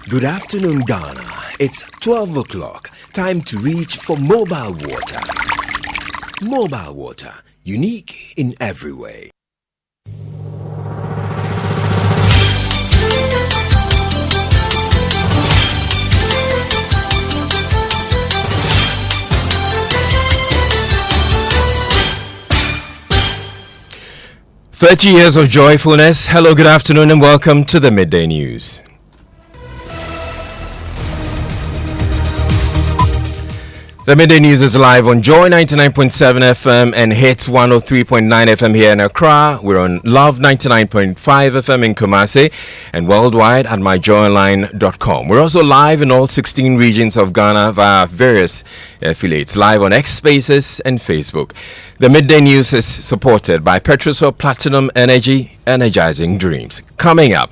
Good afternoon, Ghana. It's 12 o'clock. Time to reach for mobile water. Mobile water, unique in every way. "30 years of joyfulness." Hello, good afternoon, and welcome to the Midday News. The Midday News is live on Joy 99.7 FM and Hits 103.9 FM here in Accra. We're on Love 99.5 FM in Kumasi and worldwide at myjoyonline.com. We're also live in all 16 regions of Ghana via various affiliates, live on X Spaces and Facebook. The Midday News is supported by Petrosol Platinum Energy, energizing dreams. Coming up,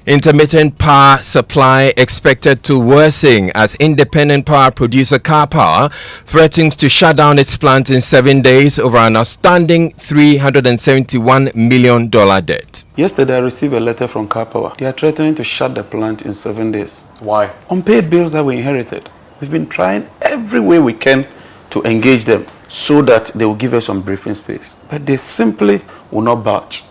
intermittent power supply expected to worsen as independent power producer Car Power threatens to shut down its plant in 7 days over an outstanding $371 million debt. Yesterday, I received a letter from Car Power. They are threatening to shut the plant in 7 days. Why? Unpaid bills that we inherited. We've been trying every way we can to engage them so that they will give us some briefing space. But they simply will not budge.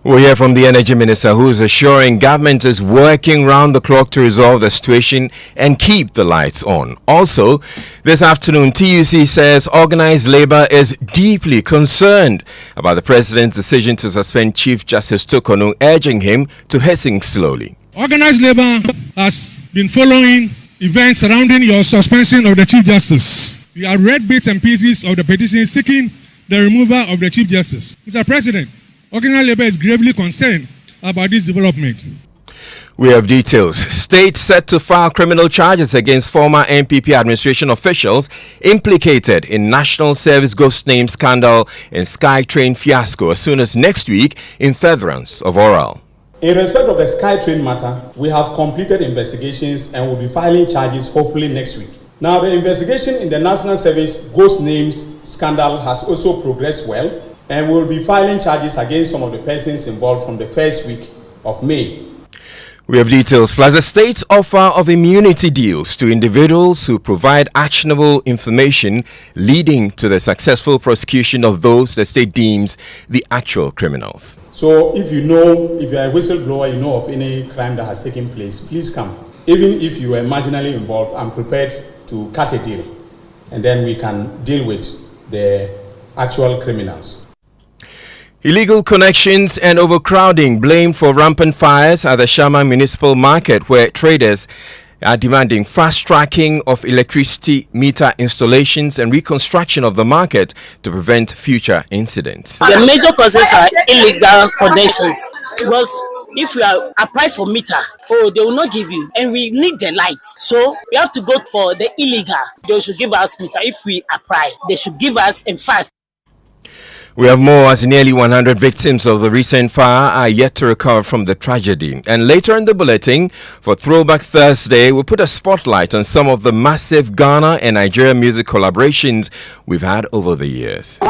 We'll hear from the Energy Minister, who is assuring government is working round the clock to resolve the situation and keep the lights on. Also, this afternoon, TUC says organized labor is deeply concerned about the president's decision to suspend Chief Justice Tokonu, urging him to hasten slowly. Organized labor has been following events surrounding your suspension of the Chief Justice. We have read bits and pieces of the petition seeking the removal of the Chief Justice. Mr. President, organized labor is gravely concerned about this development. We have details. State set to file criminal charges against former NPP administration officials implicated in National Service ghost name scandal and SkyTrain fiasco as soon as next week in furtherance of oral. In respect of the SkyTrain matter, we have completed investigations and will be filing charges hopefully next week. Now, the investigation in the National Service ghost names scandal has also progressed well, and we will be filing charges against some of the persons involved from the first week of May. We have details, plus the state's offer of immunity deals to individuals who provide actionable information leading to the successful prosecution of those the state deems the actual criminals. So if you are a whistleblower, you know of any crime that has taken place, please come. Even if you are marginally involved, I'm prepared to cut a deal, and then we can deal with the actual criminals. Illegal connections and overcrowding blamed for rampant fires at the Shama Municipal Market, where traders are demanding fast-tracking of electricity meter installations and reconstruction of the market to prevent future incidents. The major causes are illegal connections, because if you are apply for meter, they will not give you, and we need the lights. So we have to go for the illegal. They should give us meter. If we apply, they should give us and fast. We have more as nearly 100 victims of the recent fire are yet to recover from the tragedy. And later in the bulletin, for Throwback Thursday, we'll put a spotlight on some of the massive Ghana and Nigeria music collaborations we've had over the years.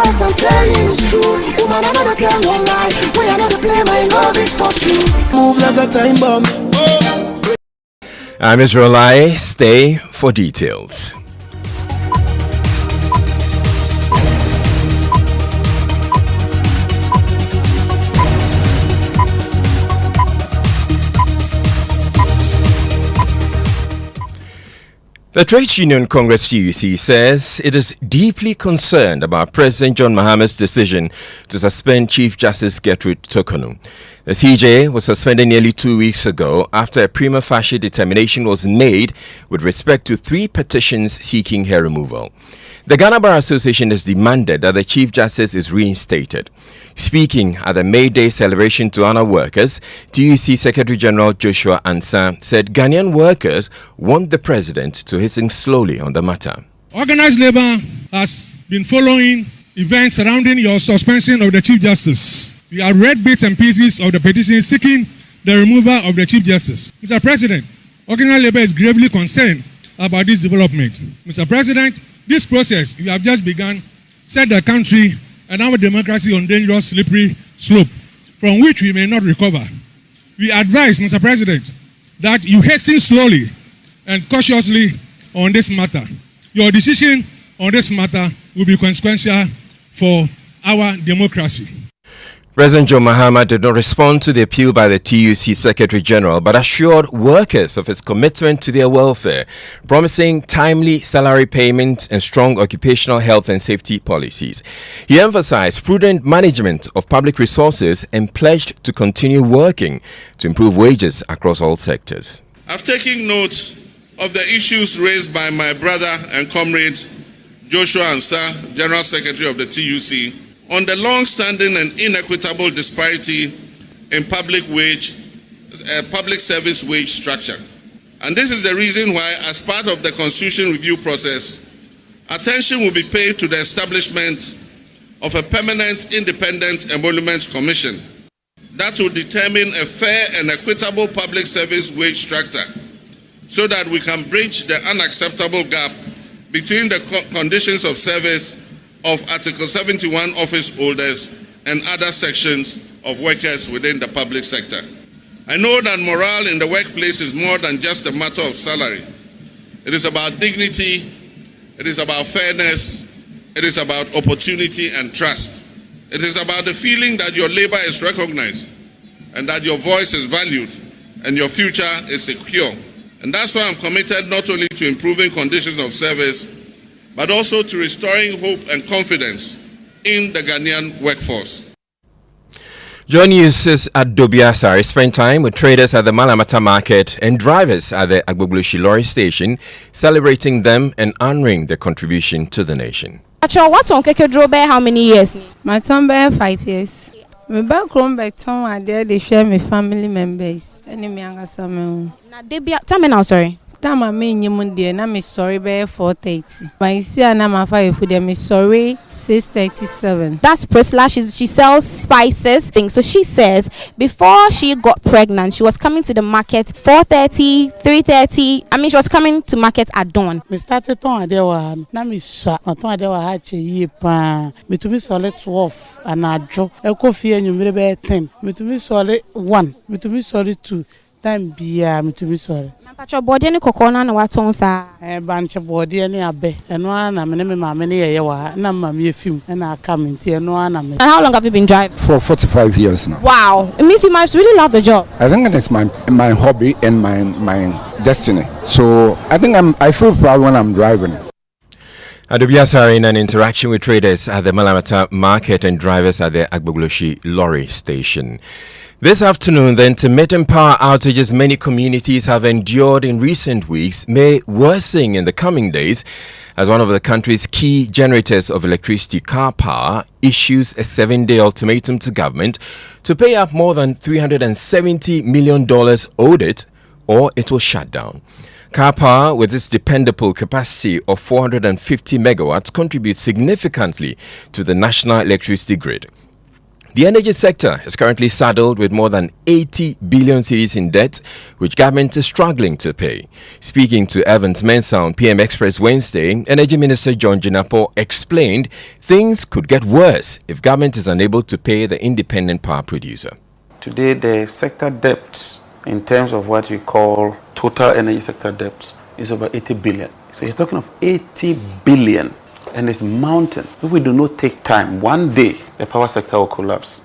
I'm Laryea. Stay for details. The Trades Union Congress TUC says it is deeply concerned about President John Mahama's decision to suspend Chief Justice Gertrude Tokonu. The CJ was suspended nearly 2 weeks ago after a prima facie determination was made with respect to 3 petitions seeking her removal. The Ghana Bar Association has demanded that the Chief Justice is reinstated. Speaking at the Midday celebration to honor workers, TUC Secretary General Joshua Ansah said Ghanaian workers want the president to hasten slowly on the matter. Organized labor has been following events surrounding your suspension of the Chief Justice. We have read bits and pieces of the petition seeking the removal of the Chief Justice. Mr. President, organized labor is gravely concerned about this development. Mr. President, this process you have just begun set the country and our democracy on dangerous slippery slope from which we may not recover. We advise, Mr. President, that you hasten slowly and cautiously on this matter. Your decision on this matter will be consequential for our democracy. President John Mahama did not respond to the appeal by the TUC Secretary General, but assured workers of his commitment to their welfare, promising timely salary payments and strong occupational health and safety policies. He emphasized prudent management of public resources and pledged to continue working to improve wages across all sectors. I've taken note of the issues raised by my brother and comrade Joshua Ansah, General Secretary of the TUC, on the long-standing and inequitable disparity in public service wage structure. And this is the reason why, as part of the Constitution review process, attention will be paid to the establishment of a permanent independent emolument commission that will determine a fair and equitable public service wage structure so that we can bridge the unacceptable gap between the conditions of service of Article 71 office holders and other sections of workers within the public sector. I know that morale in the workplace is more than just a matter of salary. It is about dignity, it is about fairness, it is about opportunity and trust. It is about the feeling that your labor is recognized and that your voice is valued and your future is secure. And that's why I'm committed not only to improving conditions of service, but also to restoring hope and confidence in the Ghanaian workforce. John Eustace at Dobiasari spent time with traders at the Malamata market and drivers at the Agboglushi lorry station, celebrating them and honoring their contribution to the nation. What on Keke Drobe how many years? My son 5 years. My background back home and there they share my family members. Any me anga same. Na debia tell me now sorry. Tama me nyimu de na me sorry be 4:30. My sia na ma 5 food me sorry 6:37. That's Priscilla. She sells spices things. So she says before she got pregnant, she was coming to the market 4:30, 3:30. I mean, she was coming to market at dawn. Me started on adewa na me sha on adewa ha che yie pa. Me to me sole 12 anajo. E ko fie nyumre be 10. Me to me sole 1. Me to me sole 2. Time bia me to me sole. Pacho body ni kokona na waton sa banche body ni abe eno ana me mama ni yeye wa na mama efim na aka me nti eno ana me. And how long have you been driving? For 45 years now. Wow, it means you must really love the job. I think it's my hobby and my destiny. So I think I feel proud when I'm driving. Adobiasari in an interaction with traders at the Malamata market and drivers at the Agboglushi lorry station. This afternoon, the intermittent power outages many communities have endured in recent weeks may worsen in the coming days as one of the country's key generators of electricity, Car Power, issues a 7-day ultimatum to government to pay up more than $370 million owed it, or it will shut down. Car Power, with its dependable capacity of 450 megawatts, contributes significantly to the national electricity grid. The energy sector is currently saddled with more than 80 billion cedis in debt, which government is struggling to pay. Speaking to Evans Mensah on PM Express Wednesday, Energy Minister John Jinapor explained things could get worse if government is unable to pay the independent power producer. Today, the sector debt, in terms of what we call total energy sector debt, is over 80 billion. So you're talking of 80 billion. And it's mountain. If we do not take time, one day the power sector will collapse.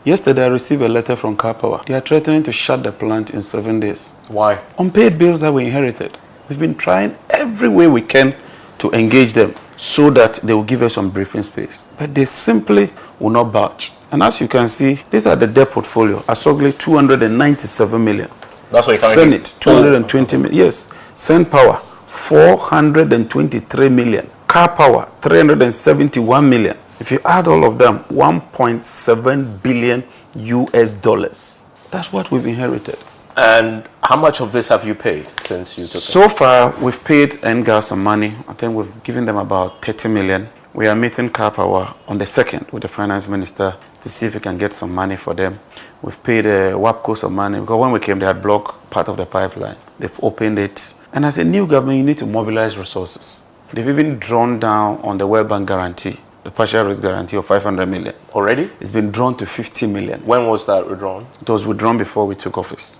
Yesterday I received a letter from Car Power. They are threatening to shut the plant in 7 days. Why? Unpaid bills that we inherited. We've been trying every way we can to engage them so that they will give us some breathing space. But they simply will not budge. And as you can see, these are the debt portfolio. Asogli 297 million. That's what Senate 220 million. Yes. Send Power 423 million. Car Power, 371 million. If you add all of them, 1.7 billion US dollars. That's what we've inherited. And how much of this have you paid since you took it? So far, we've paid NGAL some money. I think we've given them about 30 million. We are meeting Car Power on the 2nd with the finance minister to see if we can get some money for them. We've paid WAPCO some money because when we came, they had blocked part of the pipeline. They've opened it. And as a new government, you need to mobilize resources. They've even drawn down on the World Bank guarantee, the partial risk guarantee of 500 million. Already? It's been drawn to 50 million. When was that withdrawn? It was withdrawn before we took office.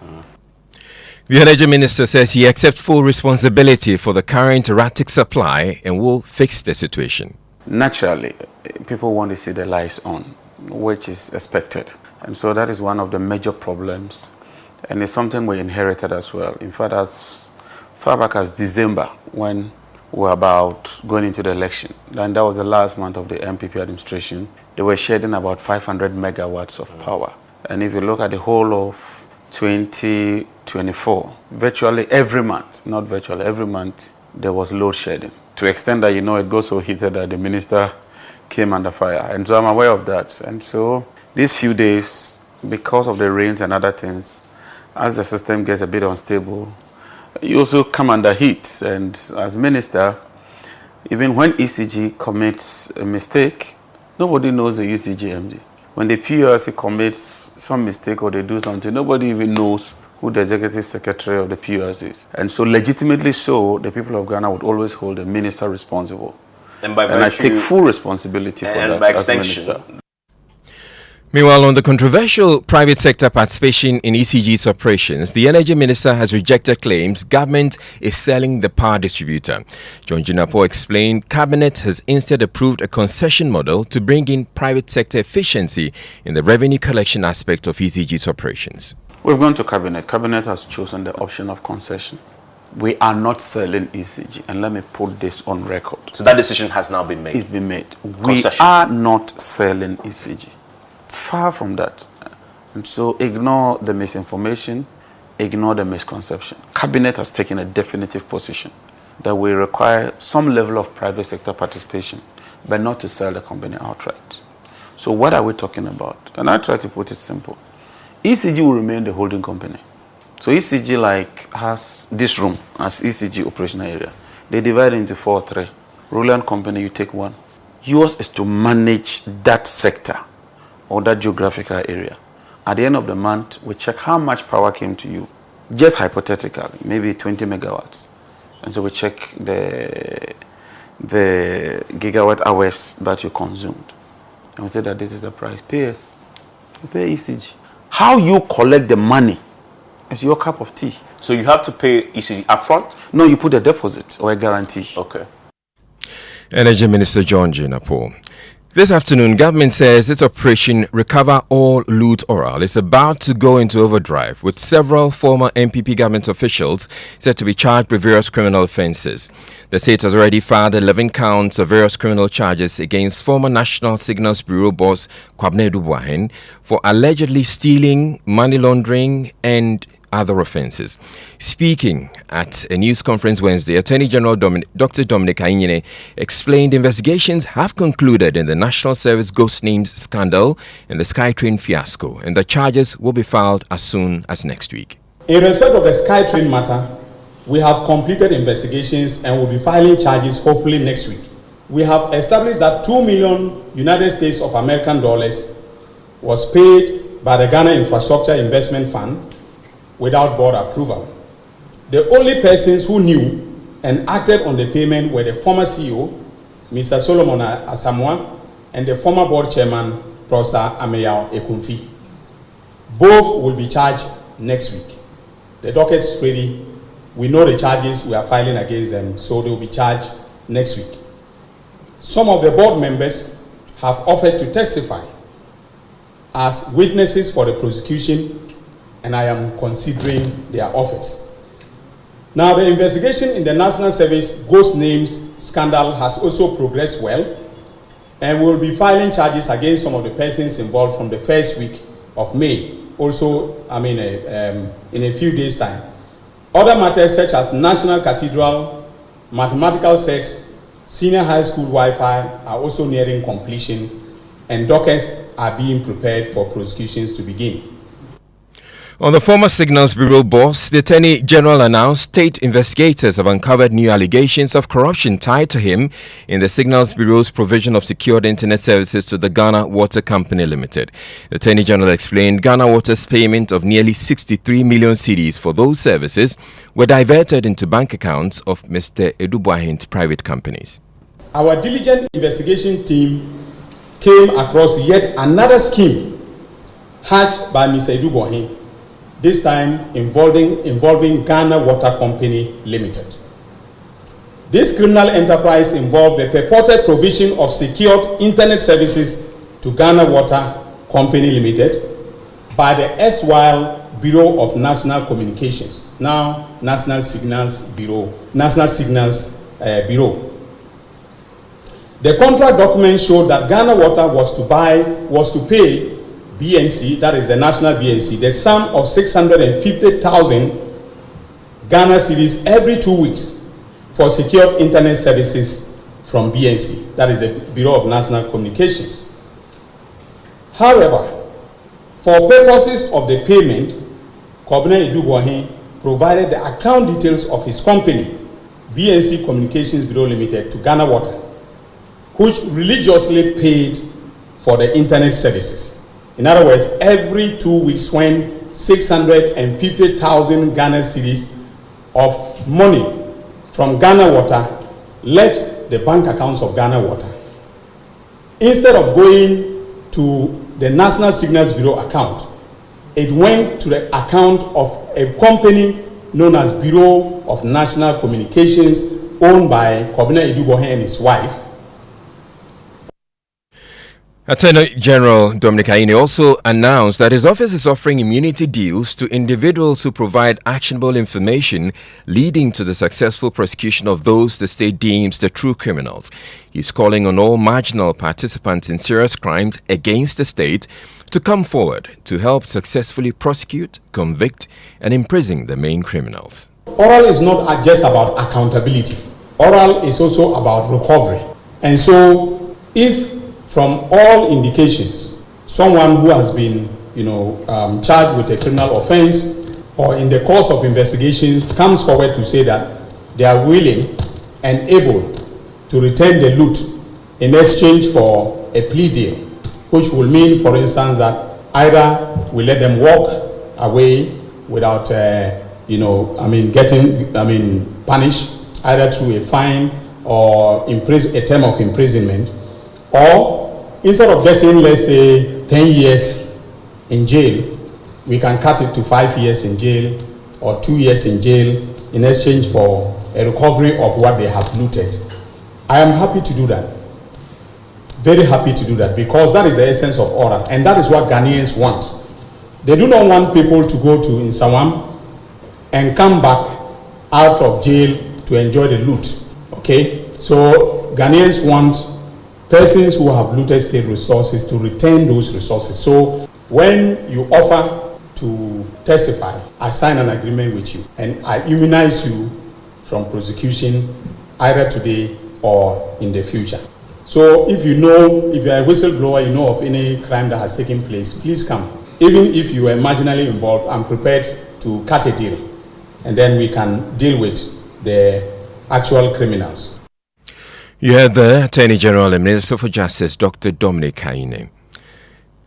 The Energy Minister says he accepts full responsibility for the current erratic supply and will fix the situation. Naturally, people want to see the lights on, which is expected. And so that is one of the major problems. And it's something we inherited as well. In fact, as far back as December, when we were about going into the election, and that was the last month of the MPP administration, they were shedding about 500 megawatts of power. And if you look at the whole of 2024, virtually every month, not virtually, every month, there was load shedding. To the extent that, it got so heated that the minister came under fire. And so I'm aware of that. And so these few days, because of the rains and other things, as the system gets a bit unstable, you also come under heat. And as minister, even when ECG commits a mistake, nobody knows the ECG MD. When the PURC commits some mistake or they do something, nobody even knows who the executive secretary of the PURC is. And so legitimately so, the people of Ghana would always hold the minister responsible. And I take full responsibility for that by extension. As minister. Meanwhile, on the controversial private sector participation in ECG's operations, the Energy Minister has rejected claims government is selling the power distributor. John Jinapo explained Cabinet has instead approved a concession model to bring in private sector efficiency in the revenue collection aspect of ECG's operations. We've gone to Cabinet. Cabinet has chosen the option of concession. We are not selling ECG, and let me put this on record. So that decision has now been made? It's been made. We are not selling ECG. Far from that. And so ignore the misinformation, ignore the misconception. Cabinet has taken a definitive position that we require some level of private sector participation, but not to sell the company outright. So what are we talking about? And I try to put it simple. ECG will remain the holding company. So ECG has this room as ECG operational area. They divide into 4-3. Ruling company, you take one. Yours is to manage that sector or that geographical area. At the end of the month, we check how much power came to you. Just hypothetically, maybe 20 megawatts. And so we check the gigawatt hours that you consumed. And we say that this is the price. Pay us. You pay ECG. How you collect the money is your cup of tea. So you have to pay ECG upfront? No, you put a deposit or a guarantee. Okay. Energy Minister John Jinapo. This afternoon, government says its operation Recover All Loot Oral is about to go into overdrive, with several former MPP government officials said to be charged with various criminal offences. The state has already filed 11 counts of various criminal charges against former National Signals Bureau boss Kwabena Edubuahen for allegedly stealing, money laundering and other offences. Speaking at a news conference Wednesday, Attorney General Dr. Dominic Ainyene explained investigations have concluded in the National Service Ghost Names scandal and the SkyTrain fiasco, and the charges will be filed as soon as next week. In respect of the SkyTrain matter, we have completed investigations and will be filing charges hopefully next week. We have established that $2 million United States of American dollars was paid by the Ghana Infrastructure Investment Fund without board approval. The only persons who knew and acted on the payment were the former CEO, Mr. Solomon Asamoah, and the former board chairman, Professor Ameyao Ekumfi. Both will be charged next week. The docket's ready. We know the charges we are filing against them, so they will be charged next week. Some of the board members have offered to testify as witnesses for the prosecution, and I am considering their offers. Now, the investigation in the National Service Ghost Names scandal has also progressed well, and we will be filing charges against some of the persons involved from the first week of May, also, in a few days' time. Other matters such as National Cathedral, mathematical sex, senior high school Wi-Fi are also nearing completion, and dockets are being prepared for prosecutions to begin. On the former Signals Bureau boss, the Attorney General announced state investigators have uncovered new allegations of corruption tied to him in the Signals Bureau's provision of secured internet services to the Ghana Water Company Limited. The Attorney General explained Ghana Water's payment of nearly 63 million cedis for those services were diverted into bank accounts of Mr. Edubuahen's private companies. Our diligent investigation team came across yet another scheme hatched by Mr. Edubuahen this time involving Ghana Water Company Limited. This criminal enterprise involved the purported provision of secured internet services to Ghana Water Company Limited by the erstwhile Bureau of National Communications, now National Signals Bureau. The contract documents showed that Ghana Water was to pay BNC, that is the national BNC, the sum of 650,000 Ghana cedis every 2 weeks for secured internet services from BNC, that is the Bureau of National Communications. However, for purposes of the payment, Kobina Idubuahin provided the account details of his company, BNC Communications Bureau Limited, to Ghana Water, which religiously paid for the internet services. In other words, every 2 weeks when 650,000 Ghana cedis of money from Ghana Water left the bank accounts of Ghana Water, instead of going to the National Signals Bureau account, it went to the account of a company known as Bureau of National Communications, owned by Kobina Idubuahin and his wife. Attorney General Dominic Ayine also announced that his office is offering immunity deals to individuals who provide actionable information leading to the successful prosecution of those the state deems the true criminals. He's calling on all marginal participants in serious crimes against the state to come forward to help successfully prosecute, convict, and imprison the main criminals. Oral is not just about accountability. Oral is also about recovery. And so, if from all indications, someone who has been, charged with a criminal offense or in the course of investigation comes forward to say that they are willing and able to return the loot in exchange for a plea deal, which will mean, for instance, that either we let them walk away without, getting punished, either through a fine or a term of imprisonment, or instead of getting, let's say, 10 years in jail, we can cut it to 5 years in jail or 2 years in jail in exchange for a recovery of what they have looted. I am happy to do that. Very happy to do that, because that is the essence of order, and that is what Ghanaians want. They do not want people to go to Nsawam and come back out of jail to enjoy the loot. Okay? So Ghanaians want persons who have looted state resources to return those resources. So when you offer to testify, I sign an agreement with you and I immunize you from prosecution either today or in the future. So if you are a whistleblower, you know of any crime that has taken place, please come. Even if you are marginally involved, I'm prepared to cut a deal, and then we can deal with the actual criminals. You heard the Attorney General and Minister for Justice, Dr. Dominic Ayine.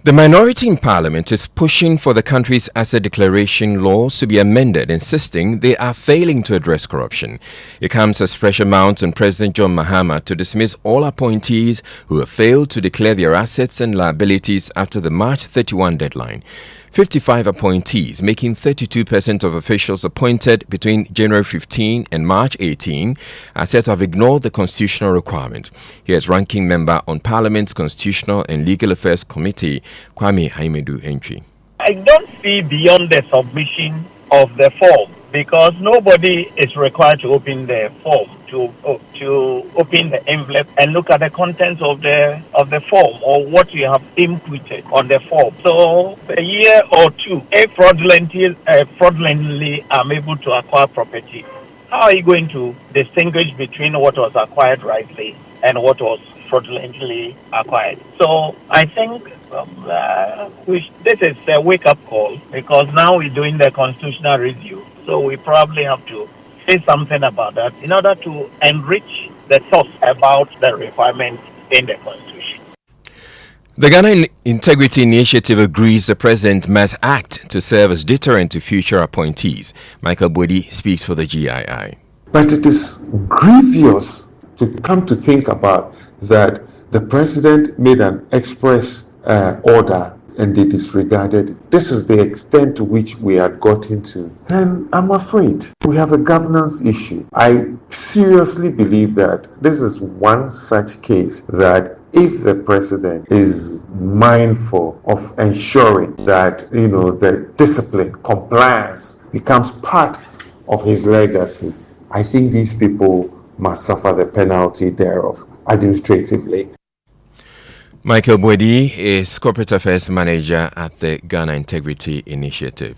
The minority in Parliament is pushing for the country's asset declaration laws to be amended, insisting they are failing to address corruption. It comes as pressure mounts on President John Mahama to dismiss all appointees who have failed to declare their assets and liabilities after the March 31 deadline. 55 appointees, making 32% of officials appointed between January 15 and March 18, are said to have ignored the constitutional requirement. Here's Ranking Member on Parliament's Constitutional and Legal Affairs Committee, Kwame Haimedu Entry. I don't see beyond the submission of the form, because nobody is required to open the form, to open the envelope and look at the contents of the form or what you have inputted on the form. So a year or two, if fraudulently I'm able to acquire property, how are you going to distinguish between what was acquired rightly and what was fraudulently acquired? So I think this is a wake-up call, because now we're doing the constitutional review. So we probably have to say something about that in order to enrich the thoughts about the requirements in the Constitution. The Ghana Integrity Initiative agrees the President must act to serve as deterrent to future appointees. Michael Bodi speaks for the GII. But it is grievous to come to think about that the President made an express order and they disregarded it. This is the extent to which we are gotten to. And I'm afraid we have a governance issue. I seriously believe that this is one such case that if the president is mindful of ensuring that, the discipline, compliance becomes part of his legacy, I think these people must suffer the penalty thereof administratively. Michael Bwedi is Corporate Affairs Manager at the Ghana Integrity Initiative.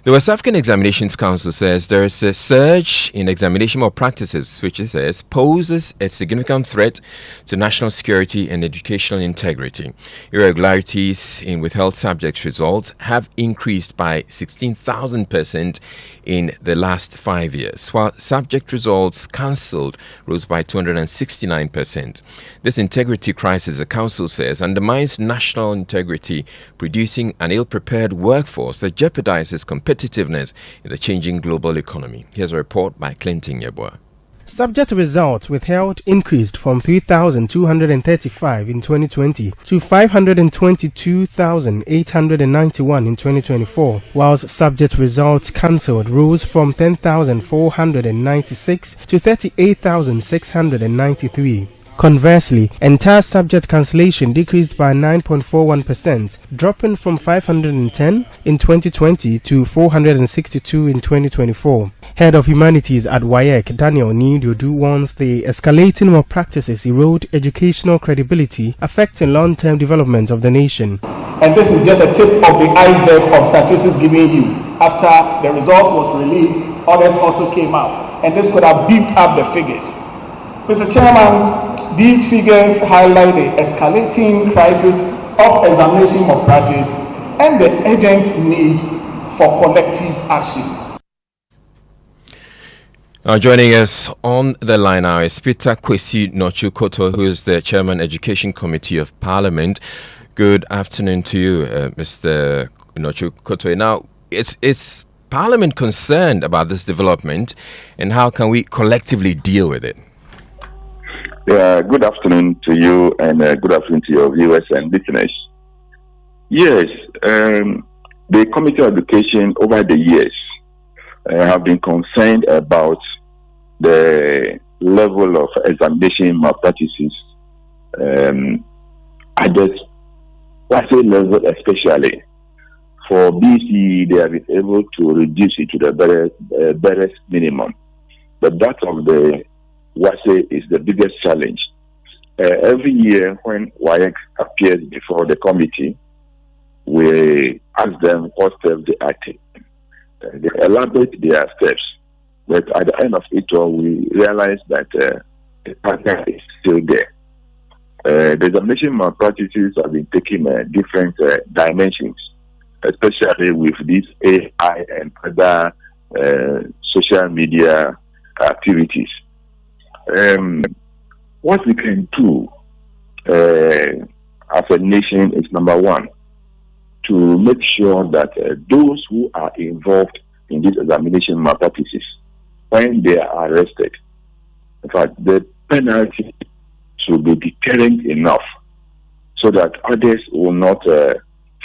The West African Examinations Council says there is a surge in examination malpractices, which it says poses a significant threat to national security and educational integrity. Irregularities in withheld subject results have increased by 16,000% in the last 5 years, while subject results cancelled rose by 269%. This integrity crisis, the council says, undermines national integrity, producing an ill-prepared workforce that jeopardizes competitiveness in the changing global economy. Here's a report by Clinton Yeboah. Subject results withheld increased from 3,235 in 2020 to 522,891 in 2024, whilst subject results cancelled rose from 10,496 to 38,693. Conversely, entire subject cancellation decreased by 9.41%, dropping from 510 in 2020 to 462 in 2024. Head of Humanities at WAEC, Daniel Nidodu, warns the escalating malpractices erode educational credibility, affecting long-term development of the nation. And this is just a tip of the iceberg of statistics given you. After the results was released, others also came out, and this could have beefed up the figures. Mr. Chairman, these figures highlight the escalating crisis of examination malpractice and the urgent need for collective action. Now joining us on the line now is Peter Kwesi Nochu-Koto, who is the Chairman Education Committee of Parliament. Good afternoon to you, Mr. Nochu-Koto. Now, it's Parliament concerned about this development, and how can we collectively deal with it? Good afternoon to you, and good afternoon to your viewers and listeners. Yes, the Committee of Education over the years have been concerned about the level of examination malpractices at the WASE level, especially. For BC, they have been able to reduce it to the barest minimum, but that of the WASE is the biggest challenge. Every year when WAEC appears before the committee, we ask them what steps they are taking. They elaborate their steps, but at the end of it all, we realize that the pattern is still there. The examination malpractices have been taking different dimensions, especially with this AI and other social media activities. What we can do as a nation is, number one, to make sure that those who are involved in these examination malpractices, when they are arrested, in fact, the penalty should be deterrent enough so that others will not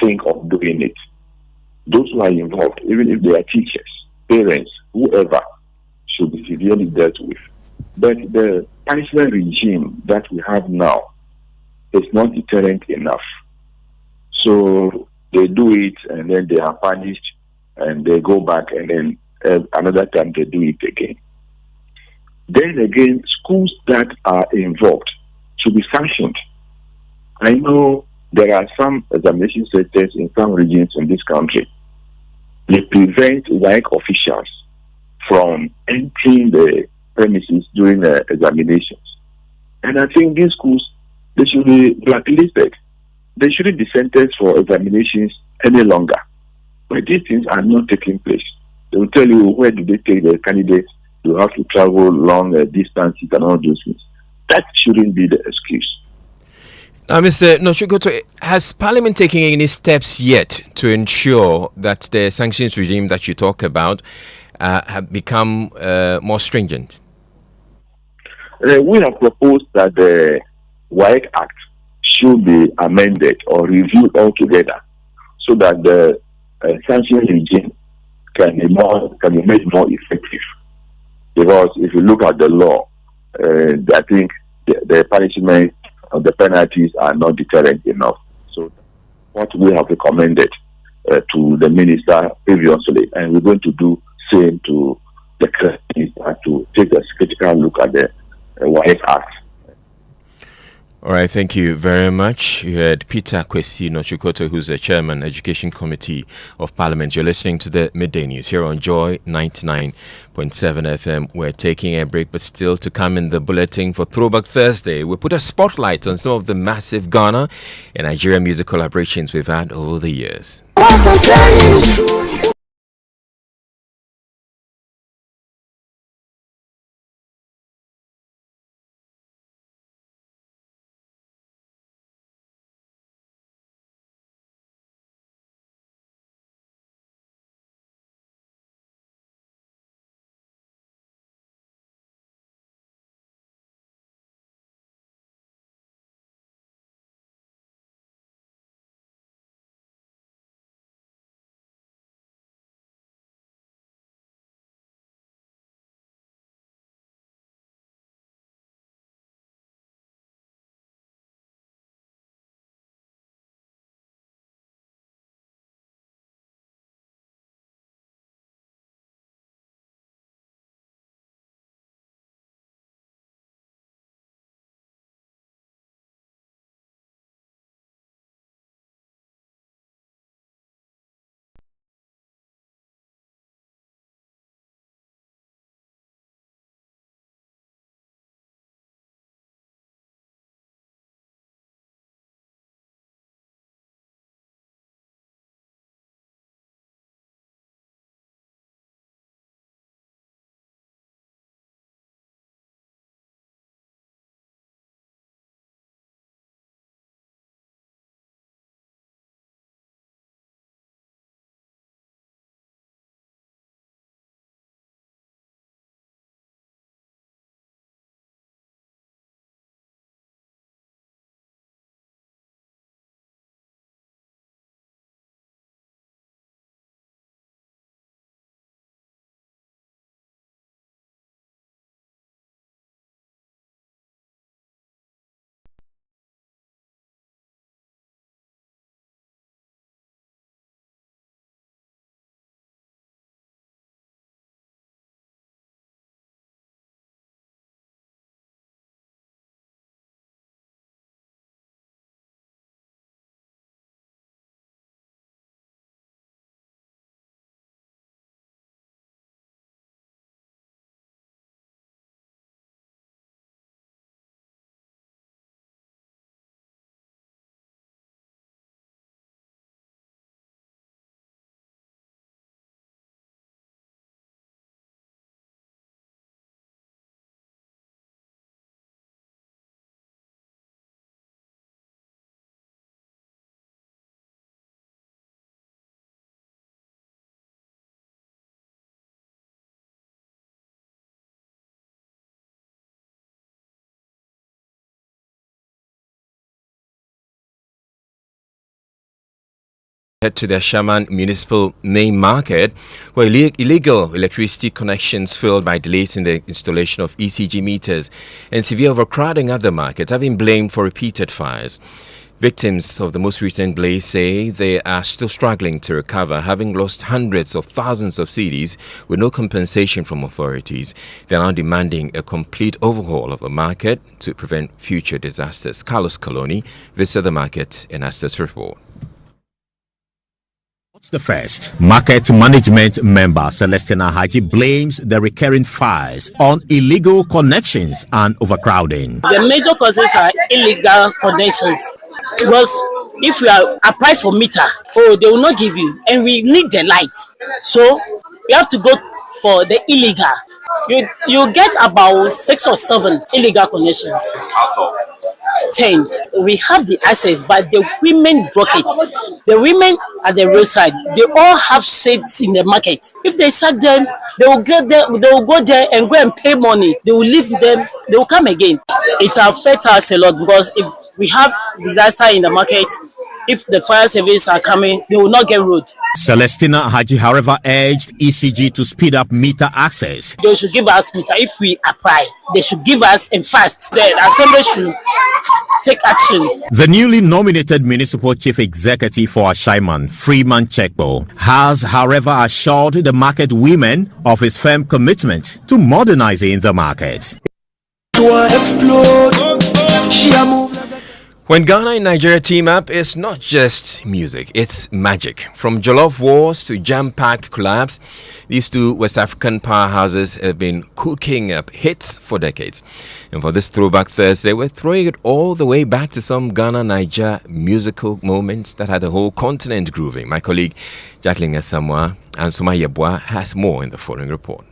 think of doing it. Those who are involved, even if they are teachers, parents, whoever, should be severely dealt with. But the punishment regime that we have now is not deterrent enough. So they do it, and then they are punished, and they go back, and then another time they do it again. Then again, schools that are involved should be sanctioned. I know there are some examination centers in some regions in this country. They prevent WAEC officials from entering the premises during the examinations. And I think these schools, they should be blacklisted. They shouldn't be sentenced for examinations any longer. But these things are not taking place. They will tell you where do they take the candidates. You have to travel long distances and all those things. That shouldn't be the excuse. Now, Mr. Nochu-Koto, has Parliament taken any steps yet to ensure that the sanctions regime that you talk about have become more stringent? We have proposed that the WAEC Act should be amended or reviewed altogether so that the sanction regime can be made more effective. Because if you look at the law, I think the punishment or the penalties are not deterrent enough. So what we have recommended to the minister previously, and we're going to do same to the current minister, to take a critical look at the Wise Act. All right, thank you very much. You heard Peter Kwesi Nochukoto, who's the chairman, Education Committee of Parliament. You're listening to the Midday News here on Joy 99.7 FM. We're taking a break, but still to come in the bulletin for Throwback Thursday. We put a spotlight on some of the massive Ghana and Nigeria music collaborations we've had over the years. Head to the Shaman Municipal Main Market, where illegal electricity connections fueled by delays in the installation of ECG meters and severe overcrowding at the market have been blamed for repeated fires. Victims of the most recent blaze say they are still struggling to recover, having lost hundreds of thousands of cedis with no compensation from authorities. They are now demanding a complete overhaul of the market to prevent future disasters. Carlos Coloni visited the market and asked us report. The first, market management member Celestina Haji blames the recurring fires on illegal connections and overcrowding. The major causes are illegal connections, because if you apply for meter, they will not give you, and we need the light, so you have to go for the illegal. You get about 6 or 7 illegal connections. 10. We have the access, but the women block it. The women at the roadside, they all have shades in the market. If they sack them, they will get there. They will go there and go and pay money. They will leave them. They will come again. It affects us a lot, because if we have disaster in the market, if the fire service are coming, they will not get road. Celestina Haji, however, urged ECG to speed up meter access. They should give us meter if we apply. They should give us in fast. The assembly should take action. The newly nominated municipal chief executive for Ashaiman, Freeman Chekbo, has, however, assured the market women of his firm commitment to modernizing the market. When Ghana and Nigeria team up, it's not just music, it's magic. From jollof wars to jam-packed collabs, these two West African powerhouses have been cooking up hits for decades. And for this Throwback Thursday, we're throwing it all the way back to some Ghana-Niger musical moments that had the whole continent grooving. My colleague Jacqueline Asamoah and Suma Yeboah has more in the following report.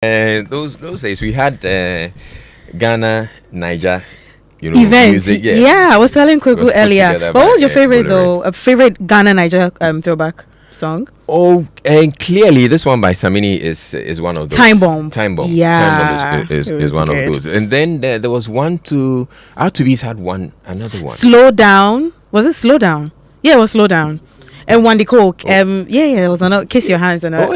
Those days we had Ghana, Niger, events. Music. Yeah, I was telling Kweku earlier. What was your favorite though? A favorite Ghana Niger throwback song? Oh, and clearly this one by Samini is one of those. Time Bomb. Yeah, Time Bomb is one good. of those. And then there was one to R2B's had another one. Slow Down. Was it Slow Down? Yeah, it was Slow Down. And Wandy Coke. It was another Kiss Your Hands and a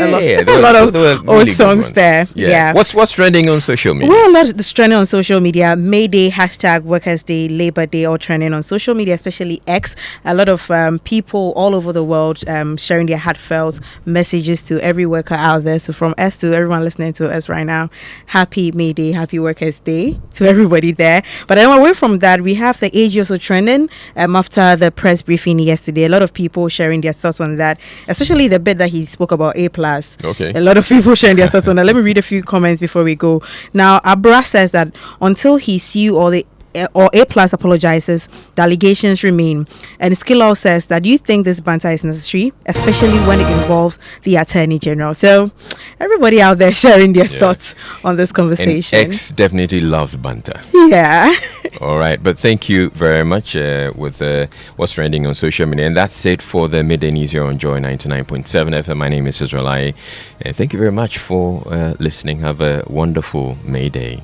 lot of old songs there. Yeah. What's trending on social media? Well, a lot is trending on social media. Midday, hashtag Workers' Day, Labor Day, all trending on social media, especially X. A lot of people all over the world sharing their heartfelt messages to every worker out there. So from us to everyone listening to us right now, happy Midday, happy Workers' Day to everybody there. But then away from that, we have the AG also trending after the press briefing yesterday. A lot of people sharing their thoughts on that, especially the bit that he spoke about A+. Okay. A lot of people sharing their thoughts on that. Let me read a few comments before we go. Now, Abra says that until he sue or A+ apologizes, the allegations remain. And Skilal says that, do you think this banter is necessary, especially when it involves the Attorney General? So everybody out there sharing their thoughts on this conversation. And X definitely loves banter. Yeah. All right, but thank you very much with what's trending on social media. And that's it for the Midday News here on Joy 99.7 FM. My name is Laryea. Thank you very much for listening. Have a wonderful May Day.